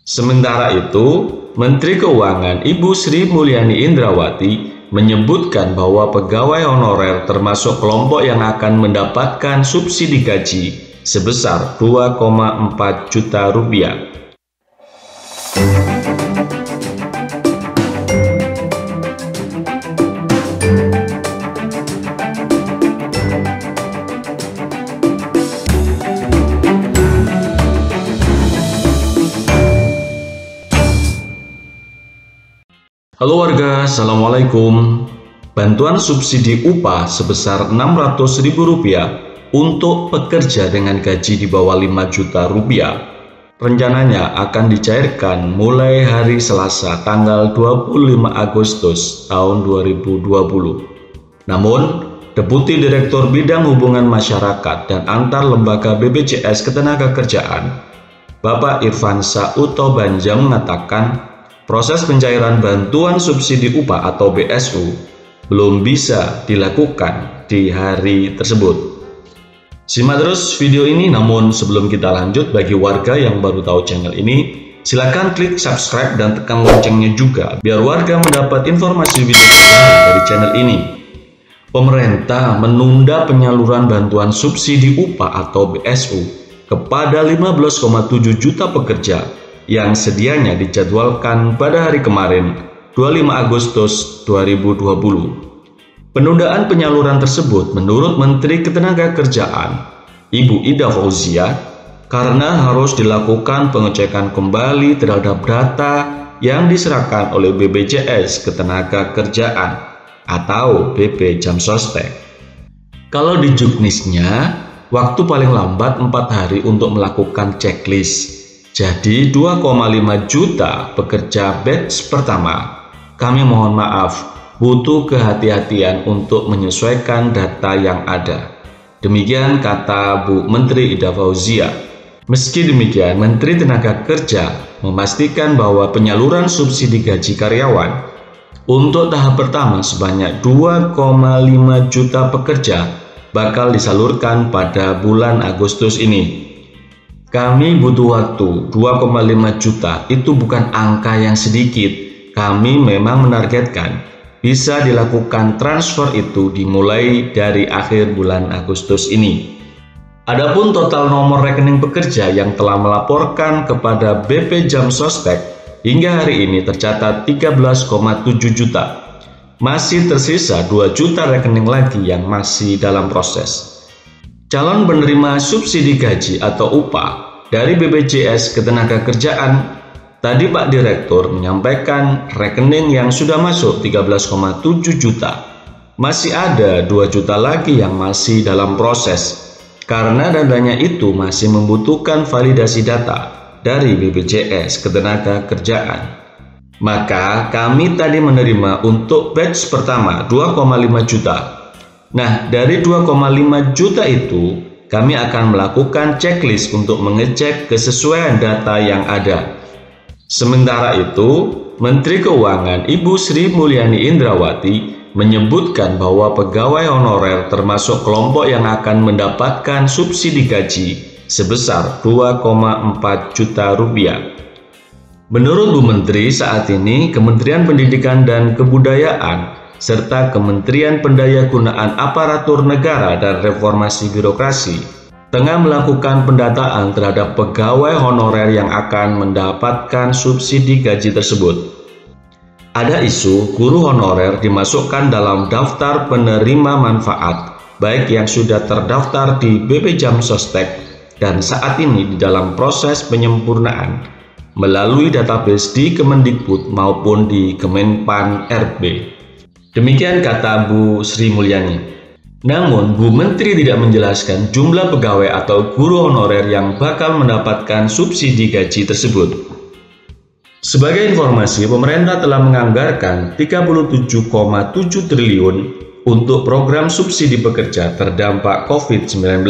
Sementara itu, Menteri Keuangan Ibu Sri Mulyani Indrawati menyebutkan bahwa pegawai honorer termasuk kelompok yang akan mendapatkan subsidi gaji sebesar 2,4 juta rupiah. Halo warga, Assalamualaikum. Bantuan subsidi upah sebesar Rp600.000 untuk pekerja dengan gaji di bawah 5 juta rupiah rencananya akan dicairkan mulai hari Selasa tanggal 25 Agustus tahun 2020. Namun, Deputi Direktur Bidang Hubungan Masyarakat dan Antar Lembaga BPJS Ketenagakerjaan, Bapak Irfan Sauto Banja mengatakan, proses pencairan bantuan subsidi upah atau BSU belum bisa dilakukan di hari tersebut. Simak terus video ini, namun sebelum kita lanjut, bagi warga yang baru tahu channel ini, silakan klik subscribe dan tekan loncengnya juga, biar warga mendapat informasi video terbaru dari channel ini. Pemerintah menunda penyaluran bantuan subsidi upah atau BSU kepada 15,7 juta pekerja yang sedianya dijadwalkan pada hari kemarin, 25 Agustus 2020. Penundaan penyaluran tersebut menurut Menteri Ketenagakerjaan, Ibu Ida Fauzia, karena harus dilakukan pengecekan kembali terhadap data yang diserahkan oleh BPJS Ketenagakerjaan atau BP Jamsostek. Kalau di juknisnya, waktu paling lambat 4 hari untuk melakukan checklist. Jadi 2,5 juta pekerja batch pertama. Kami mohon maaf, butuh kehati-hatian untuk menyesuaikan data yang ada. Demikian kata Bu Menteri Ida Fauzia. Meski demikian, Menteri Tenaga Kerja memastikan bahwa penyaluran subsidi gaji karyawan untuk tahap pertama sebanyak 2,5 juta pekerja bakal disalurkan pada bulan Agustus ini. Kami butuh waktu, 2,5 juta itu bukan angka yang sedikit. Kami memang menargetkan bisa dilakukan transfer itu dimulai dari akhir bulan Agustus ini. Adapun total nomor rekening pekerja yang telah melaporkan kepada BP Jamsostek hingga hari ini tercatat 13,7 juta. Masih tersisa 2 juta rekening lagi yang masih dalam proses. Calon penerima subsidi gaji atau upah dari BPJS Ketenagakerjaan, tadi Pak Direktur menyampaikan rekening yang sudah masuk 13,7 juta. Masih ada 2 juta lagi yang masih dalam proses, karena dananya itu masih membutuhkan validasi data dari BPJS Ketenagakerjaan. Maka kami tadi menerima untuk batch pertama 2,5 juta. Nah, dari 2,5 juta itu, kami akan melakukan checklist untuk mengecek kesesuaian data yang ada. Sementara itu, Menteri Keuangan Ibu Sri Mulyani Indrawati menyebutkan bahwa pegawai honorer termasuk kelompok yang akan mendapatkan subsidi gaji sebesar 2,4 juta rupiah. Menurut Bu Menteri, saat ini Kementerian Pendidikan dan Kebudayaan serta Kementerian Pendayagunaan Aparatur Negara dan Reformasi Birokrasi tengah melakukan pendataan terhadap pegawai honorer yang akan mendapatkan subsidi gaji tersebut. Ada isu guru honorer dimasukkan dalam daftar penerima manfaat, baik yang sudah terdaftar di BP Jamsostek dan saat ini di dalam proses penyempurnaan melalui database di Kemendikbud maupun di Kemenpan RB. Demikian kata Bu Sri Mulyani. Namun, Bu Menteri tidak menjelaskan jumlah pegawai atau guru honorer yang bakal mendapatkan subsidi gaji tersebut. Sebagai informasi, pemerintah telah menganggarkan 37,7 triliun untuk program subsidi pekerja terdampak COVID-19.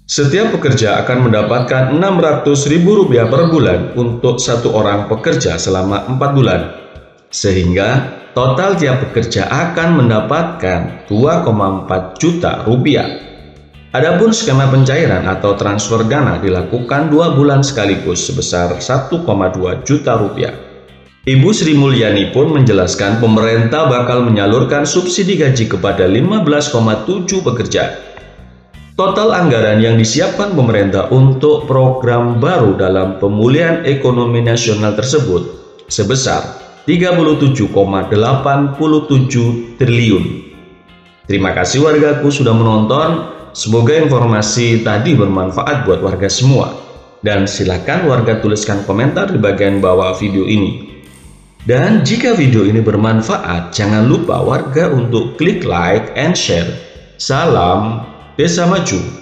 Setiap pekerja akan mendapatkan Rp600.000 per bulan untuk satu orang pekerja selama 4 bulan. Sehingga total tiap pekerja akan mendapatkan 2,4 juta rupiah. Adapun skema pencairan atau transfer dana dilakukan 2 bulan sekaligus sebesar 1,2 juta rupiah. Ibu Sri Mulyani pun menjelaskan pemerintah bakal menyalurkan subsidi gaji kepada 15,7 pekerja. Total anggaran yang disiapkan pemerintah untuk program baru dalam pemulihan ekonomi nasional tersebut sebesar 37,87 triliun. Terima kasih wargaku sudah menonton. Semoga informasi tadi bermanfaat buat warga semua. Dan silakan warga tuliskan komentar di bagian bawah video ini. Dan jika video ini bermanfaat, jangan lupa warga untuk klik like and share. Salam Desa Maju.